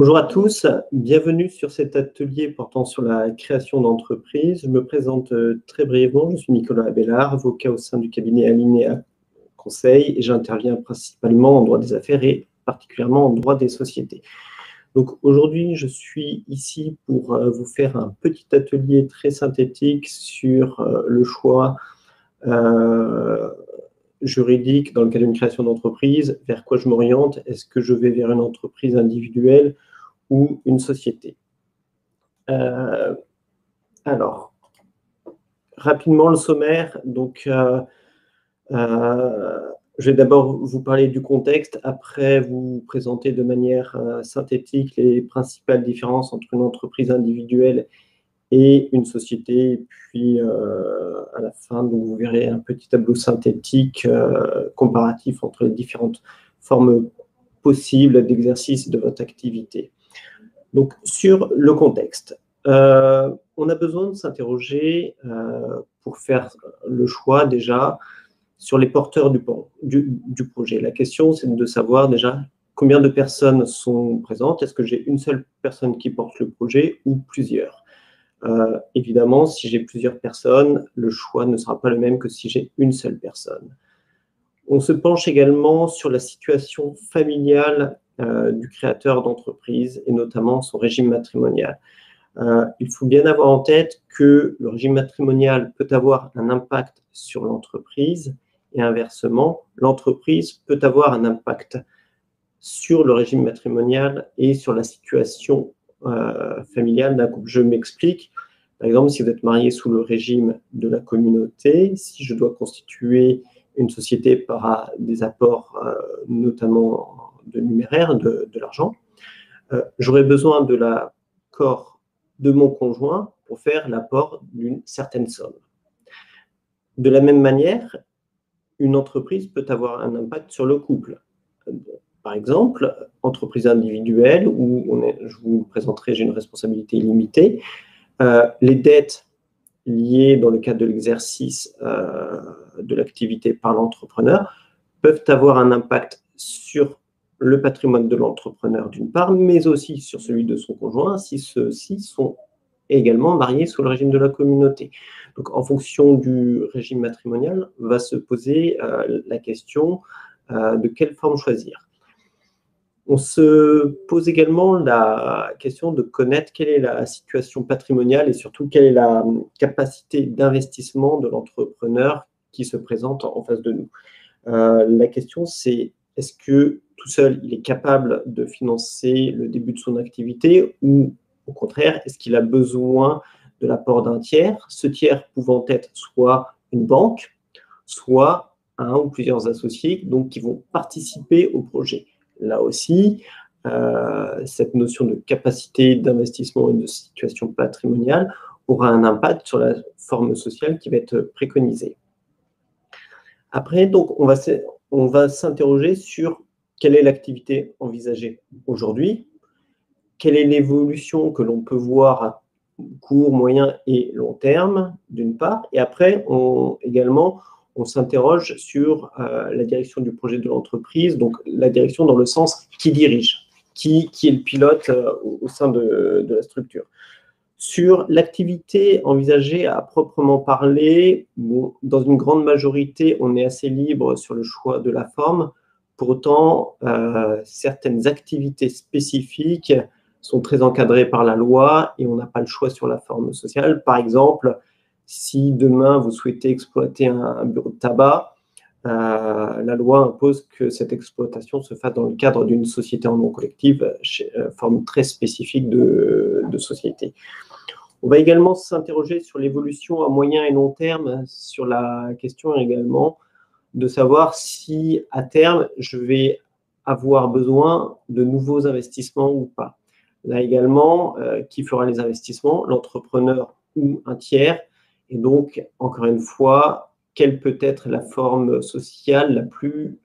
Bonjour à tous, bienvenue sur cet atelier portant sur la création d'entreprise. Je me présente très brièvement, je suis Nicolas Abélard, avocat au sein du cabinet Alinea Conseil et j'interviens principalement en droit des affaires et particulièrement en droit des sociétés. Donc aujourd'hui, je suis ici pour vous faire un petit atelier très synthétique sur le choix juridique dans le cadre d'une création d'entreprise, vers quoi je m'oriente, est-ce que je vais vers une entreprise individuelle ou une société. Alors, rapidement le sommaire. Donc, je vais d'abord vous parler du contexte, après vous présenter de manière synthétique les principales différences entre une entreprise individuelle et une société. Et puis, à la fin, donc, vous verrez un petit tableau synthétique comparatif entre les différentes formes possibles d'exercice de votre activité. Donc, sur le contexte, on a besoin de s'interroger pour faire le choix déjà sur les porteurs du projet. La question, c'est de savoir déjà combien de personnes sont présentes. Est-ce que j'ai une seule personne qui porte le projet ou plusieurs? Évidemment, si j'ai plusieurs personnes, le choix ne sera pas le même que si j'ai une seule personne. On se penche également sur la situation familiale du créateur d'entreprise et notamment son régime matrimonial. Il faut bien avoir en tête que le régime matrimonial peut avoir un impact sur l'entreprise et inversement, l'entreprise peut avoir un impact sur le régime matrimonial et sur la situation familiale d'un couple. Je m'explique. Par exemple, si vous êtes marié sous le régime de la communauté, si je dois constituer une société par des apports, notamment de numéraire, de l'argent, j'aurai besoin de l'accord de mon conjoint pour faire l'apport d'une certaine somme. De la même manière, une entreprise peut avoir un impact sur le couple. Par exemple, entreprise individuelle, où je vous présenterai, j'ai une responsabilité illimitée. Les dettes liées dans le cadre de l'exercice de l'activité par l'entrepreneur peuvent avoir un impact sur le patrimoine de l'entrepreneur d'une part, mais aussi sur celui de son conjoint, si ceux-ci sont également mariés sous le régime de la communauté. Donc, en fonction du régime matrimonial, va se poser la question de quelle forme choisir. On se pose également la question de connaître quelle est la situation patrimoniale et surtout quelle est la capacité d'investissement de l'entrepreneur qui se présente en face de nous. La question, c'est est-ce que tout seul, il est capable de financer le début de son activité ou au contraire, est-ce qu'il a besoin de l'apport d'un tiers, ce tiers pouvant être soit une banque, soit un ou plusieurs associés donc, qui vont participer au projet. Là aussi, cette notion de capacité d'investissement et de situation patrimoniale aura un impact sur la forme sociale qui va être préconisée. Après, donc, on va s'interroger sur quelle est l'activité envisagée aujourd'hui, quelle est l'évolution que l'on peut voir à court, moyen et long terme, d'une part, et après, on s'interroge sur la direction du projet de l'entreprise, donc la direction dans le sens qui dirige, qui est le pilote au sein de la structure. Sur l'activité envisagée à proprement parler, bon, dans une grande majorité, on est assez libre sur le choix de la forme. Pour autant, certaines activités spécifiques sont très encadrées par la loi et on n'a pas le choix sur la forme sociale. Par exemple, si demain vous souhaitez exploiter un bureau de tabac, la loi impose que cette exploitation se fasse dans le cadre d'une société en nom collective, forme très spécifique de société. On va également s'interroger sur l'évolution à moyen et long terme, sur la question également de savoir si à terme je vais avoir besoin de nouveaux investissements ou pas. Là également, qui fera les investissements, l'entrepreneur ou un tiers? Et donc, encore une fois, quelle peut être la forme sociale la plus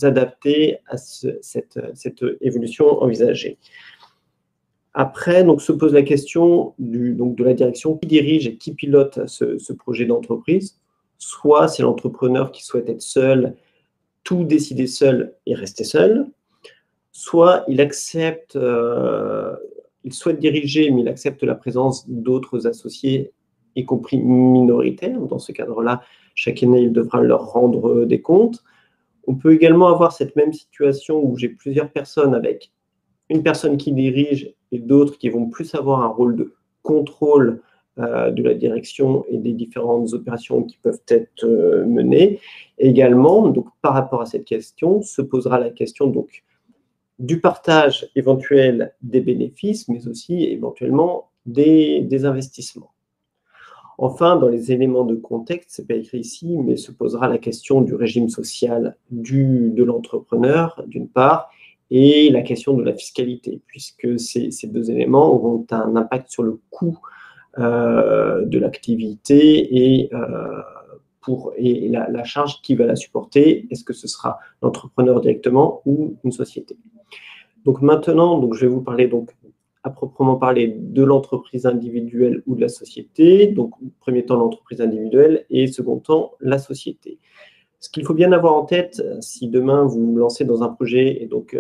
adaptée à cette évolution envisagée? Après, donc, se pose la question de la direction qui dirige et qui pilote ce projet d'entreprise. Soit c'est l'entrepreneur qui souhaite être seul, tout décider seul et rester seul. soit il accepte, il souhaite diriger, mais il accepte la présence d'autres associés, y compris minoritaires. Dans ce cadre-là, chaque année, il devra leur rendre des comptes. On peut également avoir cette même situation où j'ai plusieurs personnes avec une personne qui dirige et d'autres qui vont plus avoir un rôle de contrôle de la direction et des différentes opérations qui peuvent être menées. Également, donc, par rapport à cette question, se posera la question donc, du partage éventuel des bénéfices, mais aussi éventuellement des investissements. Enfin, dans les éléments de contexte, ce n'est pas écrit ici, mais se posera la question du régime social de l'entrepreneur, d'une part, et la question de la fiscalité, puisque ces deux éléments auront un impact sur le coût de l'activité et la charge qui va la supporter. Est-ce que ce sera l'entrepreneur directement ou une société? Donc maintenant, je vais vous parler à proprement parler de l'entreprise individuelle ou de la société. Donc, premier temps, l'entreprise individuelle et second temps, la société. Ce qu'il faut bien avoir en tête, si demain vous vous lancez dans un projet et donc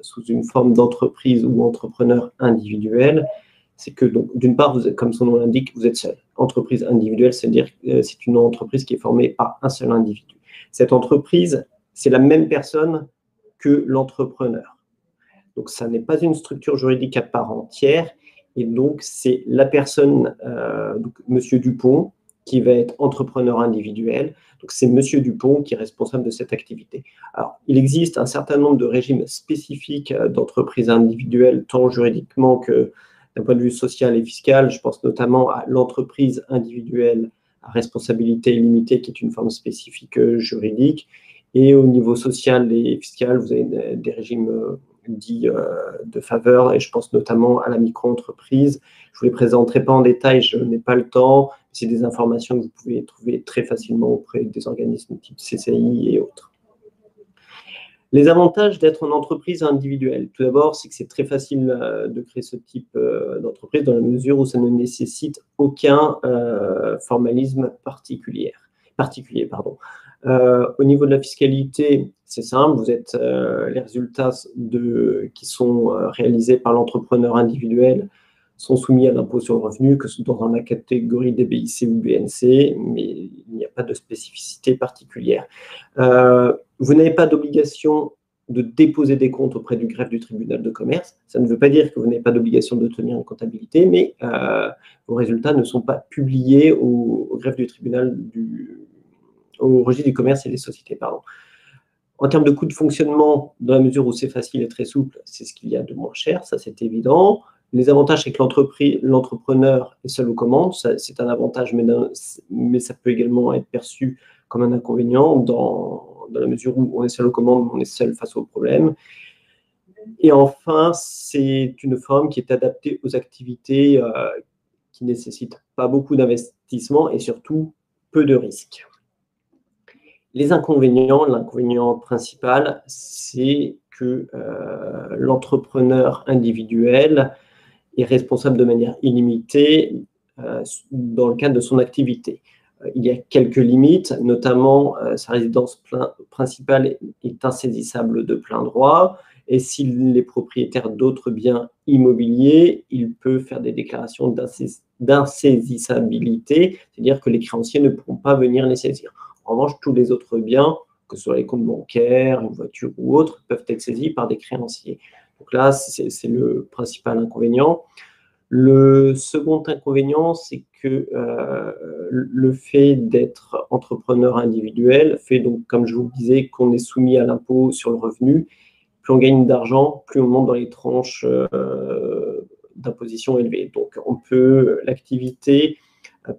sous une forme d'entreprise ou entrepreneur individuel, c'est que d'une part, comme son nom l'indique, vous êtes seul. Entreprise individuelle, c'est-à-dire que c'est une entreprise qui est formée par un seul individu. Cette entreprise, c'est la même personne que l'entrepreneur. Donc, ça n'est pas une structure juridique à part entière. Et donc, c'est la personne, Monsieur Dupont, qui va être entrepreneur individuel. Donc, c'est Monsieur Dupont qui est responsable de cette activité. Alors, il existe un certain nombre de régimes spécifiques d'entreprises individuelles, tant juridiquement que d'un point de vue social et fiscal. Je pense notamment à l'entreprise individuelle à responsabilité limitée, qui est une forme spécifique juridique. Et au niveau social et fiscal, vous avez des régimes dits de faveur, et je pense notamment à la micro-entreprise. Je ne vous les présenterai pas en détail, je n'ai pas le temps. C'est des informations que vous pouvez trouver très facilement auprès des organismes type CCI et autres. Les avantages d'être en entreprise individuelle. Tout d'abord, c'est que c'est très facile de créer ce type d'entreprise dans la mesure où ça ne nécessite aucun formalisme particulier. Au niveau de la fiscalité, c'est simple, vous êtes les résultats qui sont réalisés par l'entrepreneur individuel sont soumis à l'impôt sur le revenu, que ce soit dans la catégorie des BIC ou BNC, mais il n'y a pas de spécificité particulière. Vous n'avez pas d'obligation de déposer des comptes auprès du greffe du tribunal de commerce. Ça ne veut pas dire que vous n'avez pas d'obligation de tenir une comptabilité, mais vos résultats ne sont pas publiés au greffe du tribunal au registre du commerce et des sociétés, pardon. En termes de coût de fonctionnement, dans la mesure où c'est facile et très souple, c'est ce qu'il y a de moins cher, ça c'est évident. Les avantages, c'est que l'entrepreneur est seul aux commandes, c'est un avantage, mais ça peut également être perçu comme un inconvénient dans la mesure où on est seul aux commandes, on est seul face aux problèmes. Et enfin, c'est une forme qui est adaptée aux activités qui ne nécessitent pas beaucoup d'investissement et surtout peu de risques. Les inconvénients, l'inconvénient principal, c'est que l'entrepreneur individuel est responsable de manière illimitée dans le cadre de son activité. Il y a quelques limites, notamment sa résidence principale est insaisissable de plein droit, et s'il est propriétaire d'autres biens immobiliers, il peut faire des déclarations d'insaisissabilité, c'est-à-dire que les créanciers ne pourront pas venir les saisir. En revanche, tous les autres biens, que ce soit les comptes bancaires, une voiture ou autres, peuvent être saisis par des créanciers. Donc là, c'est le principal inconvénient. Le second inconvénient, c'est que le fait d'être entrepreneur individuel fait donc, comme je vous le disais, qu'on est soumis à l'impôt sur le revenu. Plus on gagne d'argent, plus on monte dans les tranches d'imposition élevées. Donc, l'activité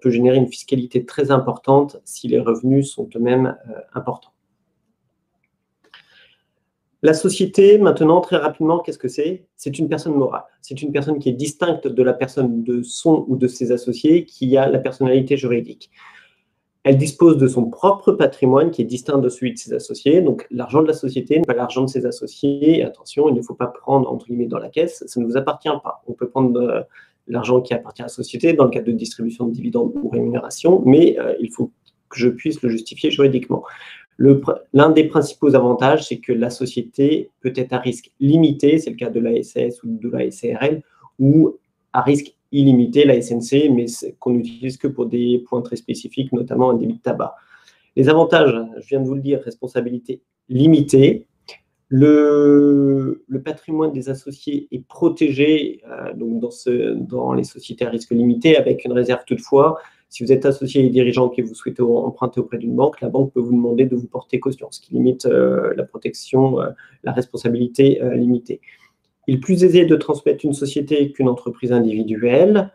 peut générer une fiscalité très importante si les revenus sont eux-mêmes importants. La société, maintenant, très rapidement, qu'est-ce que c'est? C'est une personne morale. C'est une personne qui est distincte de la personne de son ou de ses associés, qui a la personnalité juridique. Elle dispose de son propre patrimoine qui est distinct de celui de ses associés. Donc, l'argent de la société n'est pas l'argent de ses associés. Et attention, il ne faut pas prendre, entre guillemets, dans la caisse. Ça ne vous appartient pas. On peut prendre l'argent qui appartient à la société dans le cadre de distribution de dividendes ou rémunération, mais il faut que je puisse le justifier juridiquement. L'un des principaux avantages, c'est que la société peut être à risque limité, c'est le cas de la SAS ou de la SARL, ou à risque illimité, la SNC, mais qu'on n'utilise que pour des points très spécifiques, notamment un délit de tabac. Les avantages, je viens de vous le dire, responsabilité limitée. Le patrimoine des associés est protégé donc dans les sociétés à risque limité, avec une réserve toutefois. Si vous êtes associé et dirigeant et que vous souhaitez emprunter auprès d'une banque, la banque peut vous demander de vous porter caution, ce qui limite la protection, la responsabilité limitée. Il est plus aisé de transmettre une société qu'une entreprise individuelle.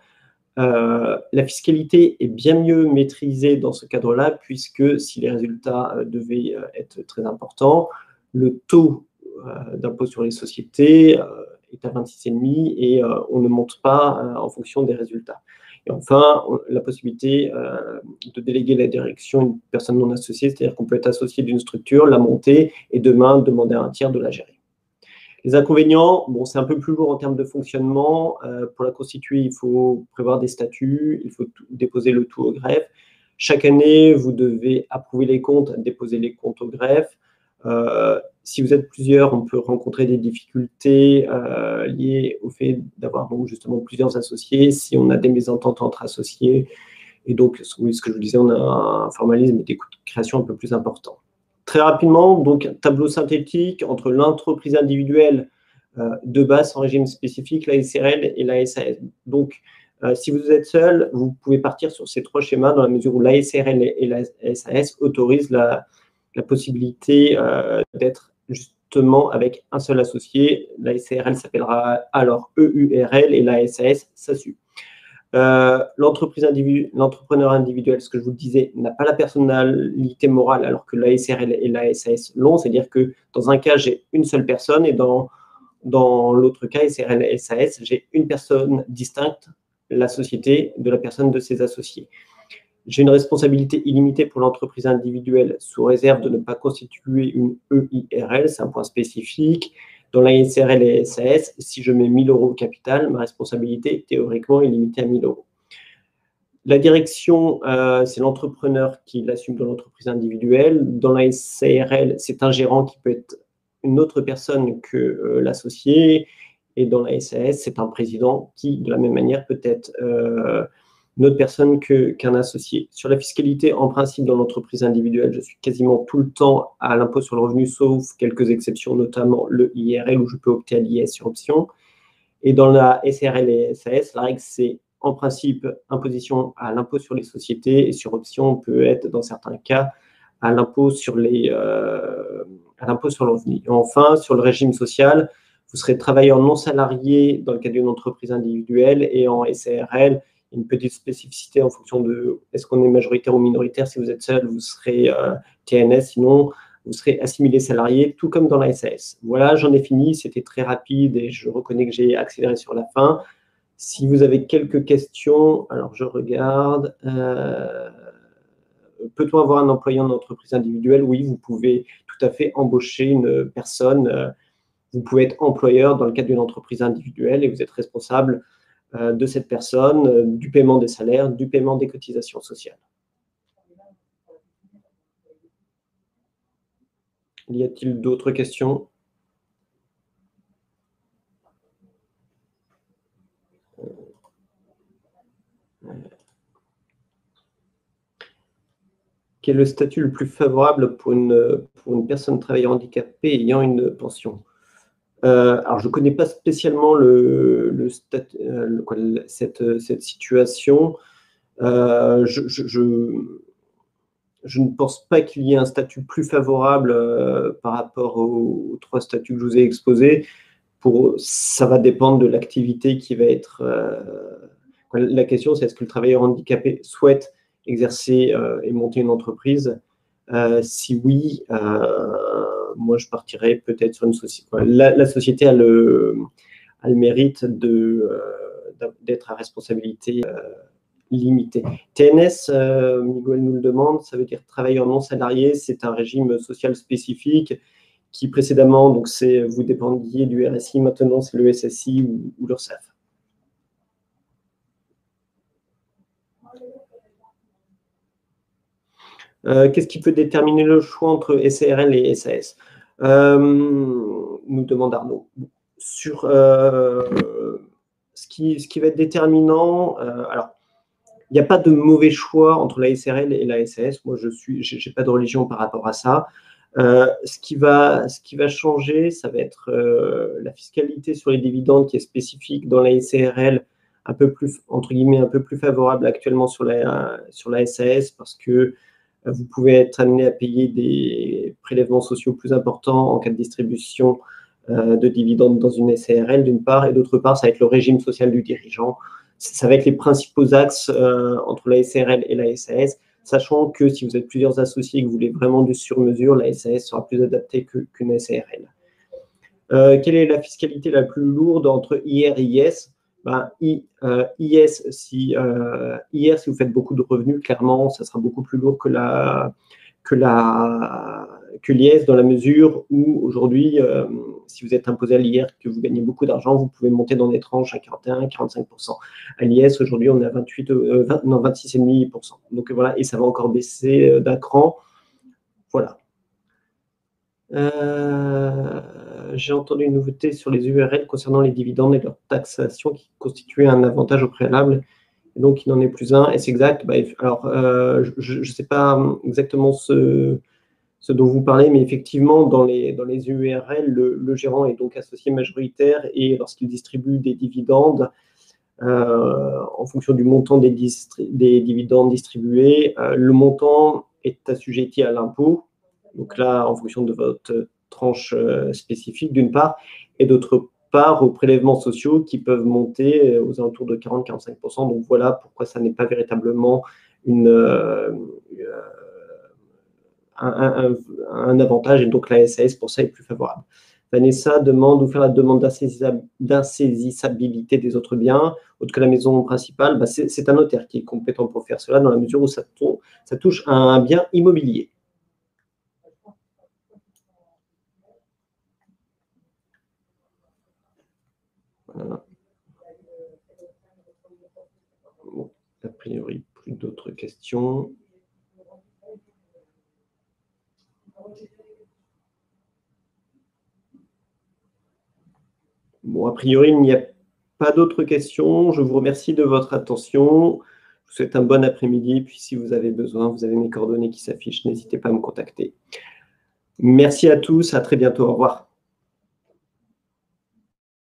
La fiscalité est bien mieux maîtrisée dans ce cadre-là, puisque si les résultats devaient être très importants, le taux d'impôt sur les sociétés est à 26,5 et on ne monte pas en fonction des résultats. Et enfin, la possibilité de déléguer la direction à une personne non associée, c'est-à-dire qu'on peut être associé d'une structure, la monter et demain demander à un tiers de la gérer. Les inconvénients, bon, c'est un peu plus lourd en termes de fonctionnement. Pour la constituer, il faut prévoir des statuts, il faut déposer le tout au greffe. Chaque année, vous devez approuver les comptes, déposer les comptes au greffe. Si vous êtes plusieurs, on peut rencontrer des difficultés liées au fait d'avoir donc justement plusieurs associés, si on a des mésententes entre associés. Et donc, oui, ce que je vous disais, on a un formalisme et des coûts de création un peu plus importants. Très rapidement, donc, tableau synthétique entre l'entreprise individuelle de base en régime spécifique, la SRL et la SAS. Donc, si vous êtes seul, vous pouvez partir sur ces trois schémas dans la mesure où la SRL et la SAS autorisent la possibilité d'être justement avec un seul associé. La SRL s'appellera alors EURL et la SAS SASU. L'entrepreneur individuel, ce que je vous disais, n'a pas la personnalité morale alors que la SRL et la SAS l'ont, c'est-à-dire que dans un cas, j'ai une seule personne et dans l'autre cas, SRL et SAS, j'ai une personne distincte, la société de la personne de ses associés. J'ai une responsabilité illimitée pour l'entreprise individuelle sous réserve de ne pas constituer une EIRL, c'est un point spécifique. Dans la SRL et SAS, si je mets 1 000 € au capital, ma responsabilité théoriquement est limitée à 1 000 €. La direction, c'est l'entrepreneur qui l'assume dans l'entreprise individuelle. Dans la SARL, c'est un gérant qui peut être une autre personne que l'associé. Et dans la SAS, c'est un président qui, de la même manière, peut être une autre personne qu'un associé. Sur la fiscalité, en principe, dans l'entreprise individuelle, je suis quasiment tout le temps à l'impôt sur le revenu, sauf quelques exceptions, notamment le IRL, où je peux opter à l'IS sur option. Et dans la SRL et SAS, la règle, c'est en principe imposition à l'impôt sur les sociétés, et sur option, on peut être, dans certains cas, à l'impôt sur le revenu. Et enfin, sur le régime social, vous serez travailleur non salarié dans le cadre d'une entreprise individuelle, et en SARL, une petite spécificité en fonction de est-ce qu'on est majoritaire ou minoritaire. Si vous êtes seul, vous serez TNS, sinon vous serez assimilé salarié, tout comme dans la SAS. Voilà, j'en ai fini, c'était très rapide et je reconnais que j'ai accéléré sur la fin. Si vous avez quelques questions, alors je regarde. Peut-on avoir un employé en entreprise individuelle? Oui, vous pouvez tout à fait embaucher une personne. Vous pouvez être employeur dans le cadre d'une entreprise individuelle et vous êtes responsable de cette personne, du paiement des salaires, du paiement des cotisations sociales. Y a-t-il d'autres questions? Quel est le statut le plus favorable pour une personne travailleur handicapée ayant une pension? Alors, je ne connais pas spécialement cette situation. Je ne pense pas qu'il y ait un statut plus favorable par rapport aux trois statuts que je vous ai exposés. Ça va dépendre de l'activité qui va être... la question, c'est est-ce que le travailleur handicapé souhaite exercer et monter une entreprise? Si oui, moi, je partirais peut-être sur une société. La société a le mérite d'être à responsabilité limitée. TNS, Miguel nous le demande, ça veut dire travailleur non salarié. C'est un régime social spécifique qui précédemment, donc vous dépendiez du RSI, maintenant c'est le SSI ou l'URSSAF. Qu'est-ce qui peut déterminer le choix entre SARL et SAS? Nous demande Arnaud. Sur ce qui va être déterminant, alors, il n'y a pas de mauvais choix entre la SRL et la SAS. Moi, je n'ai pas de religion par rapport à ça. Ce qui va changer, ça va être la fiscalité sur les dividendes qui est spécifique dans la SARL, un peu plus, entre guillemets, un peu plus favorable actuellement sur la SAS, parce que vous pouvez être amené à payer des prélèvements sociaux plus importants en cas de distribution de dividendes dans une SARL, d'une part, et d'autre part, ça va être le régime social du dirigeant. Ça va être les principaux axes entre la SARL et la SAS, sachant que si vous êtes plusieurs associés et que vous voulez vraiment du sur-mesure, la SAS sera plus adaptée qu'une SARL. Quelle est la fiscalité la plus lourde entre IR et IS? IS, si vous faites beaucoup de revenus, clairement, ça sera beaucoup plus lourd que l'IS, dans la mesure où aujourd'hui, si vous êtes imposé à l'IR, que vous gagnez beaucoup d'argent, vous pouvez monter dans des tranches à 41-45%. À l'IS, aujourd'hui, on est à 26,5%. Donc voilà, et ça va encore baisser d'un cran. Voilà. J'ai entendu une nouveauté sur les URL concernant les dividendes et leur taxation qui constituait un avantage au préalable. Et donc, il n'en est plus un. Est-ce exact? Alors, je ne sais pas exactement ce dont vous parlez, mais effectivement, dans les URL, le gérant est donc associé majoritaire et lorsqu'il distribue des dividendes, en fonction du montant des dividendes distribués, le montant est assujetti à l'impôt. Donc là, en fonction de votre tranche spécifique, d'une part, et d'autre part, aux prélèvements sociaux qui peuvent monter aux alentours de 40-45%. Donc voilà pourquoi ça n'est pas véritablement un avantage, et donc la SAS pour ça est plus favorable. Vanessa demande où faire la demande d'insaisissabilité des autres biens, autre que la maison principale. C'est un notaire qui est compétent pour faire cela, dans la mesure où ça touche à un bien immobilier. Voilà. Bon, a priori, plus d'autres questions. Bon, a priori, il n'y a pas d'autres questions. Je vous remercie de votre attention. Je vous souhaite un bon après-midi. Puis, si vous avez besoin, vous avez mes coordonnées qui s'affichent. N'hésitez pas à me contacter. Merci à tous. À très bientôt. Au revoir.